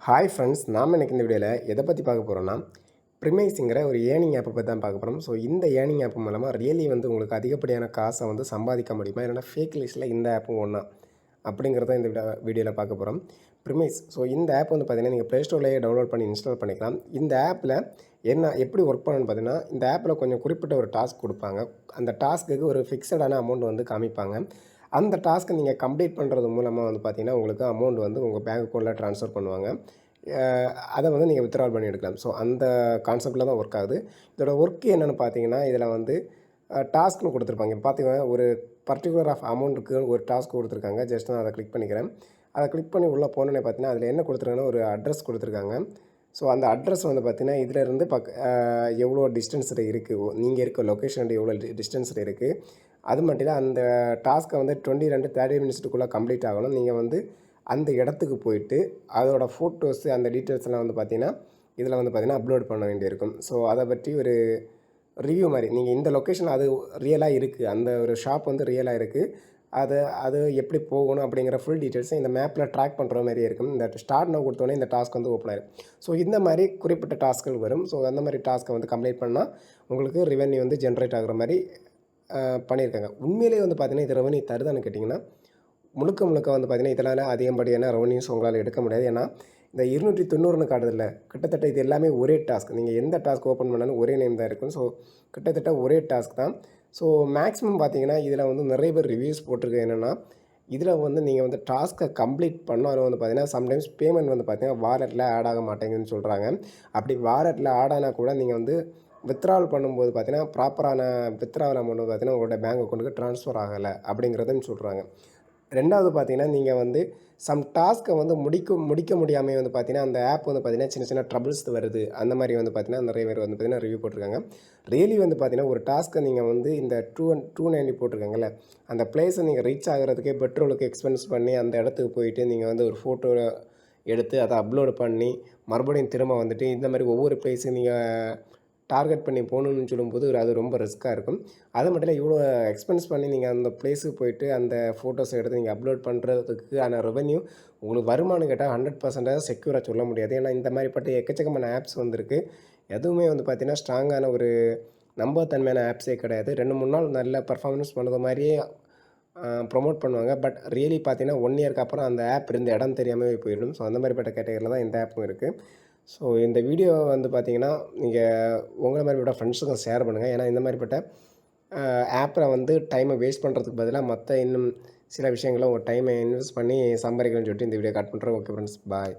Hi friends, நாம் இன்றைக்கி இந்த வீடியோவில் எதை பற்றி பார்க்க போகிறோன்னா, ப்ரிமைஸுங்கிற ஒரு ஏர்னிங் ஆப்பை பற்றி தான் பார்க்க போகிறோம். ஸோ இந்த ஏர்னிங் ஆப் மூலமாக ரியலி உங்களுக்கு அதிகப்படியான காசை சம்பாதிக்க முடியுமா, இல்லைனா ஃபேக் லிஸ்ட்டில் இந்த ஆப்பும் ஒன்றா அப்படிங்கிறத இந்த வீடியோவில் பார்க்க போகிறோம். ப்ரிமைஸ், ஸோ இந்த ஆப் பார்த்திங்கன்னா நீங்கள் ப்ளே ஸ்டோர்லேயே டவுன்லோட் பண்ணி இன்ஸ்டால் பண்ணிக்கலாம். இந்த ஆப்பில் எப்படி ஒர்க் பண்ணணும்னு பார்த்தீங்கன்னா, இந்த ஆப்பில் கொஞ்சம் குறிப்பிட்ட ஒரு டாஸ்க் கொடுப்பாங்க. அந்த டாஸ்க்குக்கு ஒரு ஃபிக்ஸடான அமௌண்ட் காமிப்பாங்க. அந்த டாஸ்க்கை நீங்கள் கம்ப்ளீட் பண்ணுறது மூலமாக பார்த்தீங்கன்னா உங்களுக்கு அமௌண்ட் உங்கள் பேங்க் அக்கௌண்ட்டில் ட்ரான்ஸ்ஃபர் பண்ணுவாங்க. அதை நீங்கள் வித்ட்ரால் பண்ணி எடுக்கலாம். ஸோ அந்த கான்செப்டில் தான் ஒர்க் ஆகுது. இதோட ஒர்க் என்னென்னு பார்த்தீங்கன்னா, இதில் டாஸ்க்னு கொடுத்துருப்பாங்க. இப்போ பார்த்தீங்கன்னா ஒரு பர்டிகுலர் ஆஃப் அமௌண்ட்டுக்கு ஒரு டாஸ்க் கொடுத்துருக்காங்க. ஜஸ்ட் நான் அதை கிளிக் பண்ணிக்கிறேன். அதை கிளிக் பண்ணி உள்ளே போனோன்னே பார்த்தீங்கன்னா, அதில் என்ன கொடுத்துருக்காங்கன்னா ஒரு அட்ரஸ் கொடுத்துருக்காங்க. ஸோ அந்த அட்ரஸ் பார்த்தீங்கன்னா இதிலேருந்து எவ்வளோ டிஸ்டன்ஸில் இருக்குது, நீங்கள் இருக்க லொக்கேஷன் எவ்வளோ டிஸ்டன்ஸில் இருக்குது. அது மட்டும் இல்லை, அந்த டாஸ்க்கை 30 மினிட்ஸுக்குள்ளே கம்ப்ளீட் ஆகணும். நீங்கள் அந்த இடத்துக்கு போயிட்டு அதோட ஃபோட்டோஸு அந்த டீட்டெயில்ஸ்லாம் பார்த்தீங்கன்னா இதில் பார்த்தீங்கன்னா அப்லோட் பண்ண வேண்டியிருக்கும். ஸோ அதை பற்றி ஒரு ரிவ்யூ மாதிரி நீங்கள் இந்த லொக்கேஷன் அது ரியலாக இருக்குது, அந்த ஒரு ஷாப் ரியலாக இருக்குது, அது எப்படி போகணும் அப்படிங்கிற ஃபுல் டீட்டெயில்ஸும் இந்த மேப்பில் ட்ராக் பண்ணுற மாதிரியே இருக்கும். இந்த ஸ்டார்ட் நோ கொடுத்தோன்னே இந்த டாஸ்க் ஓப்பன் ஆகிடும். ஸோ இந்த மாதிரி குறிப்பிட்ட டாஸ்க்கள் வரும். ஸோ அந்த மாதிரி டாஸ்க்கை கம்ப்ளீட் பண்ணால் உங்களுக்கு ரெவென்யூ ஜென்ரேட் ஆகிற மாதிரி பண்ணியிருக்காங்க. உண்மையிலேயே பார்த்தீங்கன்னா இது ரெவென்யூ தருதான்னு கேட்டிங்கன்னா, முழுக்க பார்த்தீங்கன்னா இதனால் அதிகப்படியான ரெவன்யூஸ் உங்களால் எடுக்க முடியாது. ஏன்னா இந்த 290ன்னு காட்டுதில்ல, கிட்டத்தட்ட இது எல்லாமே ஒரே டாஸ்க். நீங்கள் எந்த டாஸ்க் ஓப்பன் பண்ணாலும் ஒரே நேம் தான் இருக்கும். ஸோ கிட்டத்தட்ட ஒரே டாஸ்க் தான். ஸோ மேக்ஸிமம் பார்த்தீங்கன்னா இதில் நிறைய பேர் ரிவ்யூஸ் போட்டிருக்கு. என்னென்னா இதில் நீங்கள் டாஸ்க்கை கம்ப்ளீட் பண்ணாலும் பார்த்தீங்கன்னா சம்டைம்ஸ் பேமெண்ட் பார்த்தீங்கன்னா வாலெட்டில் ஆட் ஆக மாட்டேங்குதுன்னு சொல்கிறாங்க. அப்படி வாலெட்டில் ஆட் ஆனால் கூட நீங்கள் வித்ட்ரால் பண்ணும்போது பார்த்தீங்கன்னா ப்ராப்பரான வித்ட்ராவல் அமௌண்ட் பார்த்தீங்கன்னா உங்களோட பேங்க் அக்கௌண்ட்டுக்கு ட்ரான்ஸ்ஃபர் ஆகலை அப்படிங்கிறதுன்னு சொல்கிறாங்க. ரெண்டாவது பார்த்தீங்கன்னா நீங்கள் சம் டாஸ்க்கை முடிக்க முடியாமல் பார்த்தீங்கன்னா அந்த ஆப் பார்த்தீங்கன்னா சின்ன சின்ன ட்ரபிள்ஸ் வருது. அந்த மாதிரி பார்த்தீங்கன்னா நிறைய பேர் பார்த்தீங்கன்னா ரிவ்யூ போட்டிருக்காங்க. ரியலி பார்த்தீங்கன்னா ஒரு டாஸ்க்கை நீங்கள் இந்த 290 போட்டிருக்காங்கல்ல, அந்த பிளேஸை நீங்கள் ரீச் ஆகிறதுக்கே பெட்ரோலுக்கு எக்ஸ்பென்ஸ் பண்ணி அந்த இடத்துக்கு போயிட்டு நீங்கள் ஒரு ஃபோட்டோ எடுத்து அதை அப்லோடு பண்ணி மறுபடியும் திரும்ப இந்த மாதிரி ஒவ்வொரு பிளேஸும் நீங்கள் டார்கெட் பண்ணி போகணுன்னு சொல்லும்போது அது ரொம்ப ரிஸ்க்காக இருக்கும். அது மட்டும் இல்லை, இவ்வளோ எக்ஸ்பென்ஸ் பண்ணி நீங்கள் அந்த பிளேஸுக்கு போயிட்டு அந்த ஃபோட்டோஸை எடுத்து நீங்கள் அப்லோட் பண்ணுறதுக்கான ரெவென்யூ உங்களுக்கு வருமானம் கேட்டால் 100% செக்யூராக சொல்ல முடியாது. ஏன்னா இந்த மாதிரிப்பட்ட எக்கச்சக்கமான ஆப்ஸ் எதுவுமே பார்த்தீங்கன்னா ஸ்ட்ராங்கான ஒரு நம்பகத்தன்மையான ஆப்ஸே கிடையாது. 2-3 நாள் நல்ல பர்ஃபார்மன்ஸ் பண்ணுற மாதிரியே ப்ரொமோட் பண்ணுவாங்க. பட் ரியலி பார்த்தீங்கன்னா 1 இயருக்கு அப்புறம் அந்த ஆப் இருந்த இடம் தெரியாமல் போயிடும். ஸோ அந்த மாதிரிப்பட்ட கேட்டகரியில் தான் இந்த ஆப்பும் இருக்குது. ஸோ இந்த வீடியோ பார்த்தீங்கன்னா நீங்கள் உங்களை மாதிரிப்பட்ட ஃப்ரெண்ட்ஸுக்கும் ஷேர் பண்ணுங்கள். ஏன்னா இந்த மாதிரிப்பட்ட ஆப்பில் டைமை வேஸ்ட் பண்ணுறதுக்கு பதிலாக மற்ற இன்னும் சில விஷயங்களை உங்கள் டைமை இன்வெஸ்ட் பண்ணி சம்பாதிக்கணும்னு சொல்லிட்டு இந்த வீடியோ கட் பண்ணுறேன். ஓகே ஃப்ரெண்ட்ஸ், பாய்.